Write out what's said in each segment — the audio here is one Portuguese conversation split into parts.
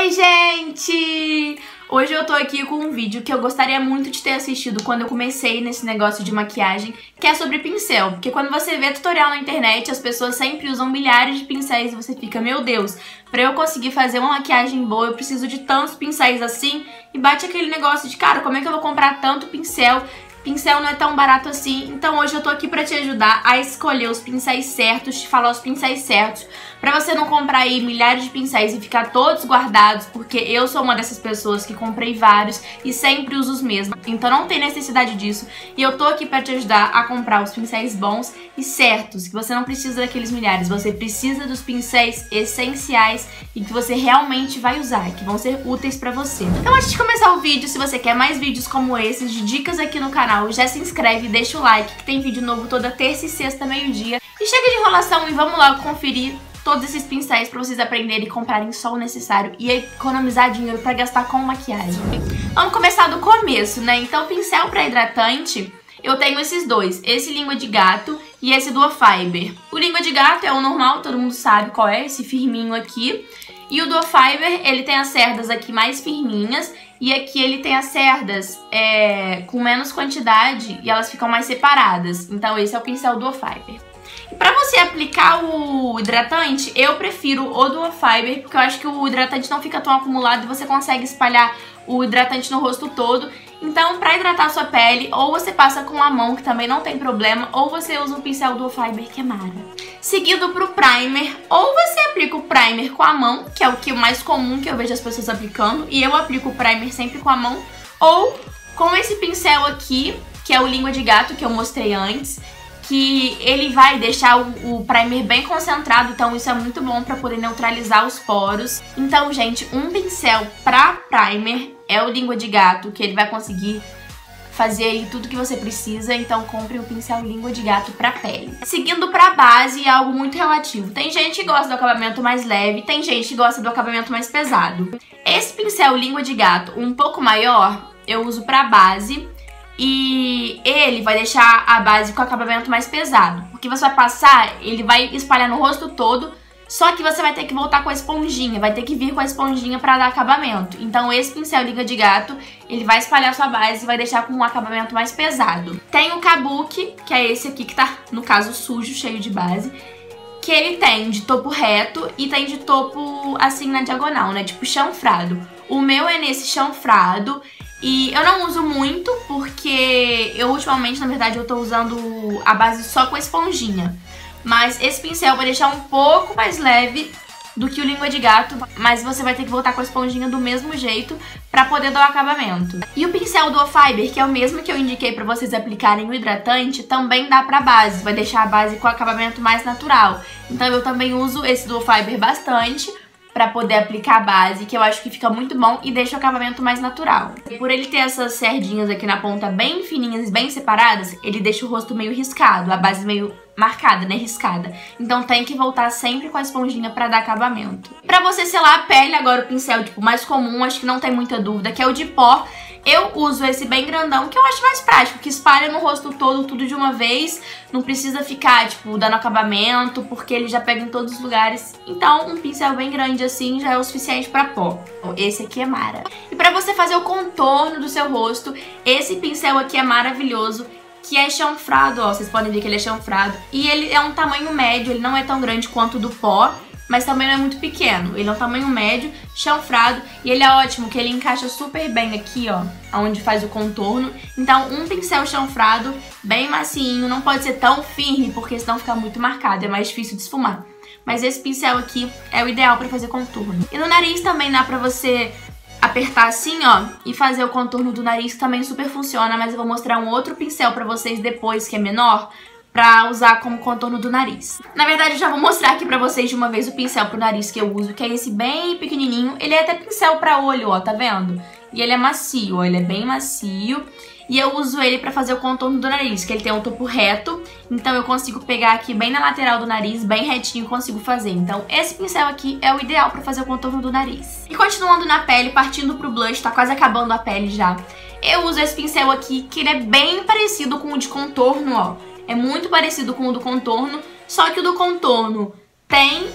Oi, gente! Hoje eu tô aqui com um vídeo que eu gostaria muito de ter assistido quando eu comecei nesse negócio de maquiagem, que é sobre pincel. Porque quando você vê tutorial na internet, as pessoas sempre usam milhares de pincéis e você fica, meu Deus, pra eu conseguir fazer uma maquiagem boa, eu preciso de tantos pincéis assim. E bate aquele negócio de, cara, como é que eu vou comprar tanto pincel? Pincel não é tão barato assim, então hoje eu tô aqui pra te ajudar a escolher os pincéis certos, te falar os pincéis certos, pra você não comprar aí milhares de pincéis e ficar todos guardados, porque eu sou uma dessas pessoas que comprei vários e sempre uso os mesmos, então não tem necessidade disso. E eu tô aqui pra te ajudar a comprar os pincéis bons e certos, que você não precisa daqueles milhares, você precisa dos pincéis essenciais e que você realmente vai usar, que vão ser úteis pra você. Então antes de começar o vídeo, se você quer mais vídeos como esses, de dicas aqui no canal, já se inscreve e deixa o like, que tem vídeo novo toda terça e sexta, meio-dia. E chega de enrolação e vamos logo conferir todos esses pincéis pra vocês aprenderem e comprarem só o necessário e economizar dinheiro pra gastar com maquiagem. Vamos começar do começo, né? Então, pincel pra hidratante, eu tenho esses dois, esse língua de gato e esse Duo Fiber. O língua de gato é o normal, todo mundo sabe qual é, esse firminho aqui. E o Duo Fiber, ele tem as cerdas aqui mais firminhas e aqui ele tem as cerdas com menos quantidade e elas ficam mais separadas. Então esse é o pincel Duo Fiber. E pra você aplicar o hidratante, eu prefiro o Duo Fiber, porque eu acho que o hidratante não fica tão acumulado e você consegue espalhar o hidratante no rosto todo. Então, pra hidratar a sua pele, ou você passa com a mão, que também não tem problema, ou você usa um pincel Duo Fiber, que é mara. Seguido pro primer, ou você aplica o primer com a mão, que é o que mais comum que eu vejo as pessoas aplicando, e eu aplico o primer sempre com a mão, ou com esse pincel aqui, que é o língua de gato que eu mostrei antes, que ele vai deixar o primer bem concentrado, então isso é muito bom pra poder neutralizar os poros. Então, gente, um pincel pra primer é o língua de gato, que ele vai conseguir fazer aí tudo que você precisa, então compre o pincel língua de gato pra pele. Seguindo pra base, é algo muito relativo. Tem gente que gosta do acabamento mais leve, tem gente que gosta do acabamento mais pesado. Esse pincel língua de gato um pouco maior, eu uso pra base. E ele vai deixar a base com acabamento mais pesado, porque você vai passar, ele vai espalhar no rosto todo, só que você vai ter que voltar com a esponjinha, vai ter que vir com a esponjinha pra dar acabamento. Então esse pincel língua de gato, ele vai espalhar a sua base e vai deixar com um acabamento mais pesado. Tem o Kabuki, que é esse aqui que tá, no caso, sujo, cheio de base, que ele tem de topo reto e tem de topo assim na diagonal, né, tipo chanfrado. O meu é nesse chanfrado. E eu não uso muito, porque eu ultimamente, na verdade, eu tô usando a base só com a esponjinha. Mas esse pincel vai deixar um pouco mais leve do que o língua de gato, mas você vai ter que voltar com a esponjinha do mesmo jeito pra poder dar o acabamento. E o pincel Duo Fiber, que é o mesmo que eu indiquei pra vocês aplicarem o hidratante, também dá pra base, vai deixar a base com o acabamento mais natural. Então eu também uso esse Duo Fiber bastante pra poder aplicar a base, que eu acho que fica muito bom e deixa o acabamento mais natural. Por ele ter essas cerdinhas aqui na ponta bem fininhas e bem separadas, ele deixa o rosto meio riscado, a base meio marcada, né, riscada. Então tem que voltar sempre com a esponjinha pra dar acabamento. Pra você selar a pele, agora o pincel tipo mais comum, acho que não tem muita dúvida, que é o de pó. Eu uso esse bem grandão, que eu acho mais prático, que espalha no rosto todo, tudo de uma vez. Não precisa ficar, tipo, dando acabamento, porque ele já pega em todos os lugares. Então, um pincel bem grande assim já é o suficiente pra pó. Esse aqui é mara. E pra você fazer o contorno do seu rosto, esse pincel aqui é maravilhoso, que é chanfrado, ó. Vocês podem ver que ele é chanfrado. E ele é um tamanho médio, ele não é tão grande quanto o do pó, mas também não é muito pequeno. Ele é um tamanho médio, chanfrado, e ele é ótimo, que ele encaixa super bem aqui, ó, onde faz o contorno. Então, um pincel chanfrado, bem macinho, não pode ser tão firme, porque senão fica muito marcado, é mais difícil de esfumar. Mas esse pincel aqui é o ideal pra fazer contorno. E no nariz também dá pra você apertar assim, ó, e fazer o contorno do nariz, que também super funciona, mas eu vou mostrar um outro pincel pra vocês depois, que é menor, pra usar como contorno do nariz. Na verdade, eu já vou mostrar aqui pra vocês de uma vez o pincel pro nariz que eu uso, que é esse bem pequenininho. Ele é até pincel pra olho, ó, tá vendo? E ele é macio, ó, ele é bem macio. E eu uso ele pra fazer o contorno do nariz, que ele tem um topo reto. Então eu consigo pegar aqui bem na lateral do nariz, bem retinho, e consigo fazer. Então esse pincel aqui é o ideal pra fazer o contorno do nariz. E continuando na pele, partindo pro blush, tá quase acabando a pele já. Eu uso esse pincel aqui, que ele é bem parecido com o de contorno, ó. É muito parecido com o do contorno, só que o do contorno tem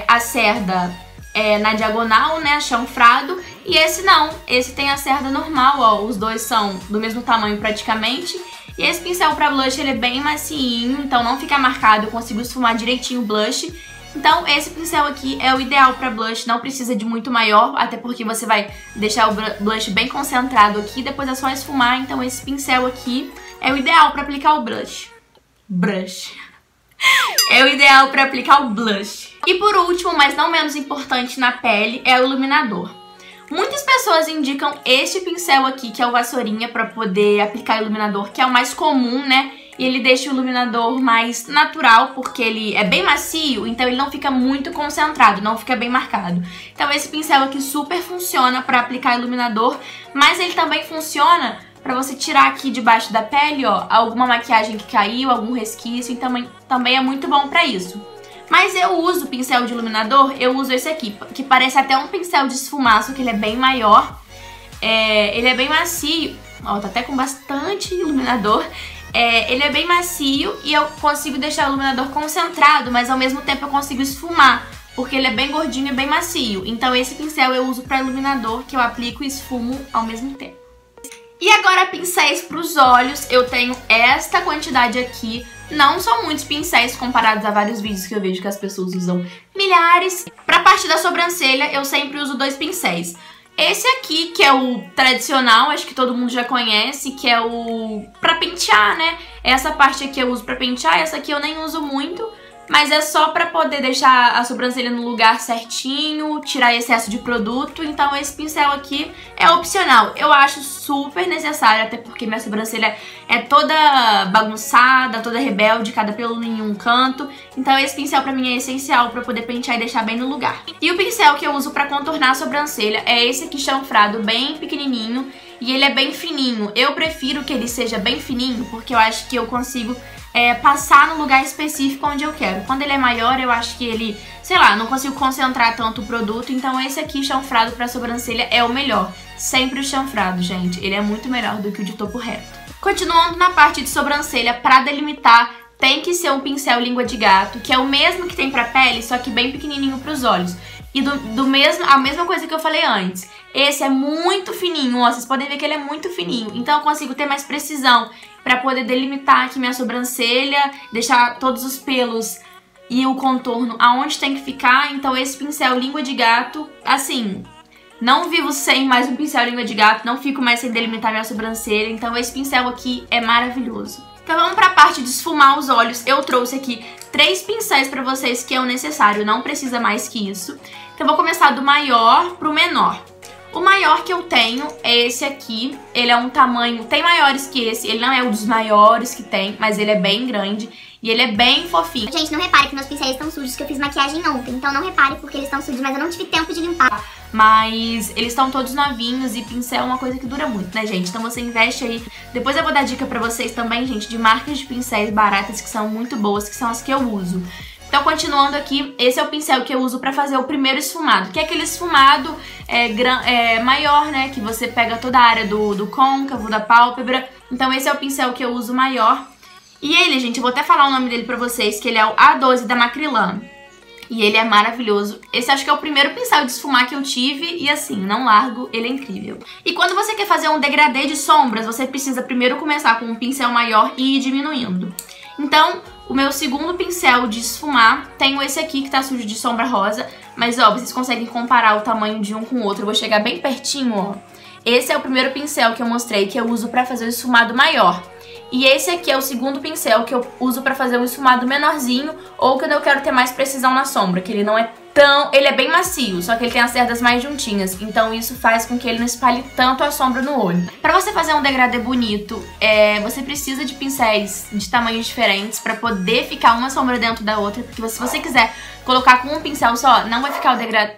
a cerda na diagonal, né, chanfrado, e esse não, esse tem a cerda normal, ó, os dois são do mesmo tamanho praticamente. E esse pincel pra blush, ele é bem macinho, então não fica marcado, eu consigo esfumar direitinho o blush. Então esse pincel aqui é o ideal pra blush, não precisa de muito maior, até porque você vai deixar o blush bem concentrado aqui, depois é só esfumar, então esse pincel aqui é o ideal pra aplicar o blush. É o ideal pra aplicar o blush. E por último, mas não menos importante na pele, é o iluminador. Muitas pessoas indicam este pincel aqui, que é o vassourinha, pra poder aplicar iluminador, que é o mais comum, né? E ele deixa o iluminador mais natural, porque ele é bem macio, então ele não fica muito concentrado, não fica bem marcado. Então esse pincel aqui super funciona pra aplicar iluminador, mas ele também funciona pra você tirar aqui debaixo da pele, ó, alguma maquiagem que caiu, algum resquício, então também é muito bom pra isso. Mas eu uso pincel de iluminador, eu uso esse aqui, que parece até um pincel de esfumar, só que ele é bem maior. Ele é bem macio, ó, tá até com bastante iluminador. Ele é bem macio e eu consigo deixar o iluminador concentrado, mas ao mesmo tempo eu consigo esfumar, porque ele é bem gordinho e bem macio. Então esse pincel eu uso pra iluminador, que eu aplico e esfumo ao mesmo tempo. E agora pincéis para os olhos, eu tenho esta quantidade aqui. Não são muitos pincéis comparados a vários vídeos que eu vejo que as pessoas usam milhares. Pra parte da sobrancelha, eu sempre uso 2 pincéis. Esse aqui, que é o tradicional, acho que todo mundo já conhece, que é o pra pentear, né? Essa parte aqui eu uso pra pentear, essa aqui eu nem uso muito. Mas é só pra poder deixar a sobrancelha no lugar certinho, tirar excesso de produto. Então esse pincel aqui é opcional. Eu acho super necessário, até porque minha sobrancelha é toda bagunçada, toda rebelde, cada pelo em um canto. Então esse pincel pra mim é essencial pra poder pentear e deixar bem no lugar. E o pincel que eu uso pra contornar a sobrancelha é esse aqui chanfrado, bem pequenininho. E ele é bem fininho. Eu prefiro que ele seja bem fininho, porque eu acho que eu consigo passar no lugar específico onde eu quero. Quando ele é maior, eu acho que ele, sei lá, não consigo concentrar tanto o produto. Então esse aqui, chanfrado pra sobrancelha, é o melhor. Sempre o chanfrado, gente. Ele é muito melhor do que o de topo reto. Continuando na parte de sobrancelha, pra delimitar, tem que ser um pincel língua de gato, que é o mesmo que tem pra pele, só que bem pequenininho pros olhos. E a mesma coisa que eu falei antes. Esse é muito fininho, ó, vocês podem ver que ele é muito fininho. Então eu consigo ter mais precisão pra poder delimitar aqui minha sobrancelha, deixar todos os pelos e o contorno aonde tem que ficar. Então esse pincel língua de gato, assim, não vivo sem mais um pincel língua de gato, não fico mais sem delimitar minha sobrancelha. Então esse pincel aqui é maravilhoso. Então vamos pra parte de esfumar os olhos. Eu trouxe aqui 3 pincéis pra vocês que é o necessário, não precisa mais que isso. Então eu vou começar do maior pro menor. O maior que eu tenho é esse aqui, ele é um tamanho, tem maiores que esse, ele não é um dos maiores que tem, mas ele é bem grande e ele é bem fofinho. Gente, não repare que meus pincéis estão sujos, que eu fiz maquiagem ontem, então não repare porque eles estão sujos, mas eu não tive tempo de limpar. Mas eles estão todos novinhos e pincel é uma coisa que dura muito, né, gente? Então você investe aí. Depois eu vou dar dica pra vocês também, gente, de marcas de pincéis baratas que são muito boas, que são as que eu uso. Então, continuando aqui, esse é o pincel que eu uso pra fazer o primeiro esfumado, que é aquele esfumado maior, né? Que você pega toda a área do côncavo, da pálpebra. Então, esse é o pincel que eu uso maior. E ele, gente, eu vou até falar o nome dele pra vocês, que ele é o A12 da Macrylan. E ele é maravilhoso. Esse acho que é o primeiro pincel de esfumar que eu tive e assim, não largo, ele é incrível. E quando você quer fazer um degradê de sombras, você precisa primeiro começar com um pincel maior e ir diminuindo. Então, o meu segundo pincel de esfumar, tenho esse aqui que tá sujo de sombra rosa, mas ó, vocês conseguem comparar o tamanho de um com o outro. Eu vou chegar bem pertinho, ó. Esse é o primeiro pincel que eu mostrei, que eu uso pra fazer o esfumado maior. E esse aqui é o segundo pincel que eu uso pra fazer um esfumado menorzinho ou quando eu quero ter mais precisão na sombra, que ele não é tão... Ele é bem macio, só que ele tem as cerdas mais juntinhas, então isso faz com que ele não espalhe tanto a sombra no olho. Pra você fazer um degradê bonito, você precisa de pincéis de tamanhos diferentes pra poder ficar uma sombra dentro da outra, porque se você quiser colocar com um pincel só, não vai ficar o degradê...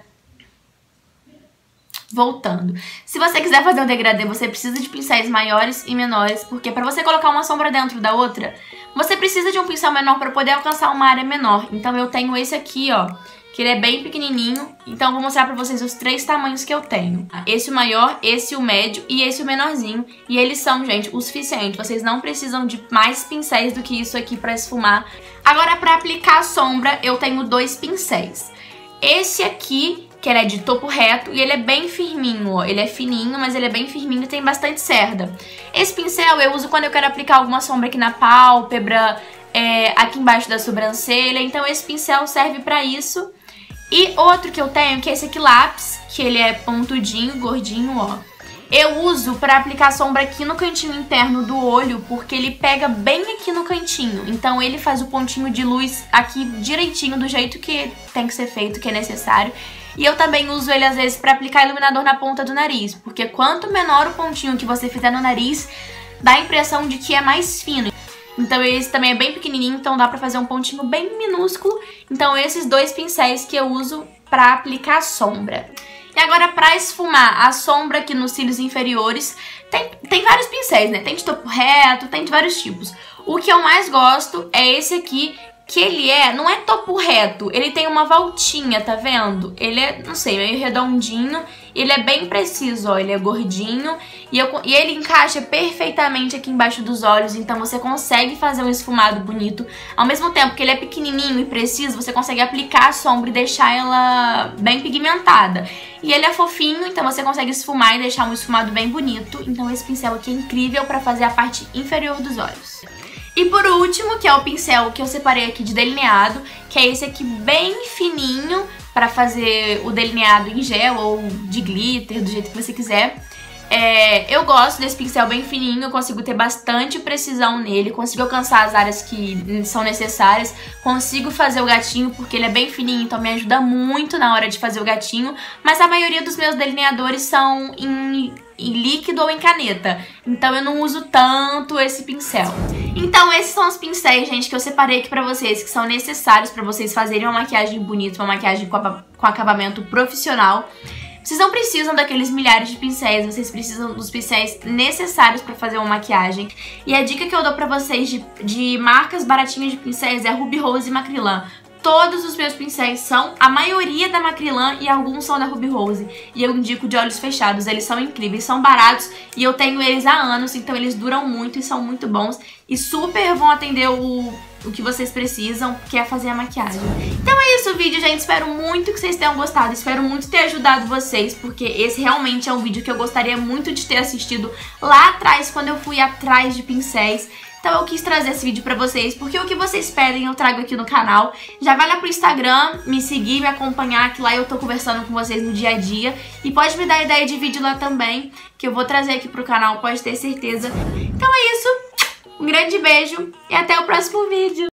Voltando. Se você quiser fazer o degradê, você precisa de pincéis maiores e menores, porque pra você colocar uma sombra dentro da outra, você precisa de um pincel menor pra poder alcançar uma área menor. Então eu tenho esse aqui, ó, que ele é bem pequenininho. Então eu vou mostrar pra vocês os 3 tamanhos que eu tenho. Esse o maior, esse o médio e esse o menorzinho. E eles são, gente, o suficiente. Vocês não precisam de mais pincéis do que isso aqui pra esfumar. Agora, pra aplicar a sombra, eu tenho 2 pincéis. Esse aqui, que ele é de topo reto e ele é bem firminho, ó. Ele é fininho, mas ele é bem firminho e tem bastante cerda. Esse pincel eu uso quando eu quero aplicar alguma sombra aqui na pálpebra, aqui embaixo da sobrancelha, então esse pincel serve pra isso. E outro que eu tenho, que é esse aqui lápis, que ele é pontudinho, gordinho, ó. Eu uso pra aplicar sombra aqui no cantinho interno do olho, porque ele pega bem aqui no cantinho. Então ele faz o pontinho de luz aqui direitinho, do jeito que tem que ser feito, que é necessário. E eu também uso ele às vezes pra aplicar iluminador na ponta do nariz, porque quanto menor o pontinho que você fizer no nariz, dá a impressão de que é mais fino. Então esse também é bem pequenininho, então dá pra fazer um pontinho bem minúsculo. Então esses dois pincéis que eu uso pra aplicar sombra. E agora pra esfumar a sombra aqui nos cílios inferiores, tem vários pincéis, né? Tem de topo reto, tem de vários tipos. O que eu mais gosto é esse aqui, que ele não é topo reto, ele tem uma voltinha, tá vendo? Ele é, não sei, meio redondinho, ele é bem preciso, ó, ele é gordinho e ele encaixa perfeitamente aqui embaixo dos olhos, então você consegue fazer um esfumado bonito. Ao mesmo tempo que ele é pequenininho e preciso, você consegue aplicar a sombra e deixar ela bem pigmentada. E ele é fofinho, então você consegue esfumar e deixar um esfumado bem bonito. Então esse pincel aqui é incrível pra fazer a parte inferior dos olhos. E por último, que é o pincel que eu separei aqui de delineado, que é esse aqui bem fininho para fazer o delineado em gel ou de glitter, do jeito que você quiser. Eu gosto desse pincel bem fininho, eu consigo ter bastante precisão nele, consigo alcançar as áreas que são necessárias, consigo fazer o gatinho porque ele é bem fininho, então me ajuda muito na hora de fazer o gatinho, mas a maioria dos meus delineadores são em líquido ou em caneta, então eu não uso tanto esse pincel. Então esses são os pincéis, gente, que eu separei aqui pra vocês, que são necessários pra vocês fazerem uma maquiagem bonita, uma maquiagem com acabamento profissional. Vocês não precisam daqueles milhares de pincéis, vocês precisam dos pincéis necessários pra fazer uma maquiagem. E a dica que eu dou pra vocês de marcas baratinhas de pincéis é Ruby Rose e Macrylan. Todos os meus pincéis são, a maioria da Macrylan e alguns são da Ruby Rose. E eu indico de olhos fechados, eles são incríveis, são baratos e eu tenho eles há anos, então eles duram muito e são muito bons. E super vão atender o que vocês precisam, que é fazer a maquiagem. Então é isso o vídeo, gente. Espero muito que vocês tenham gostado, espero muito ter ajudado vocês, porque esse realmente é um vídeo que eu gostaria muito de ter assistido lá atrás, quando eu fui atrás de pincéis. Então eu quis trazer esse vídeo pra vocês, porque o que vocês pedem eu trago aqui no canal. Já vai lá pro Instagram, me seguir, me acompanhar, que lá eu tô conversando com vocês no dia a dia. E pode me dar ideia de vídeo lá também, que eu vou trazer aqui pro canal, pode ter certeza. Então é isso, um grande beijo e até o próximo vídeo.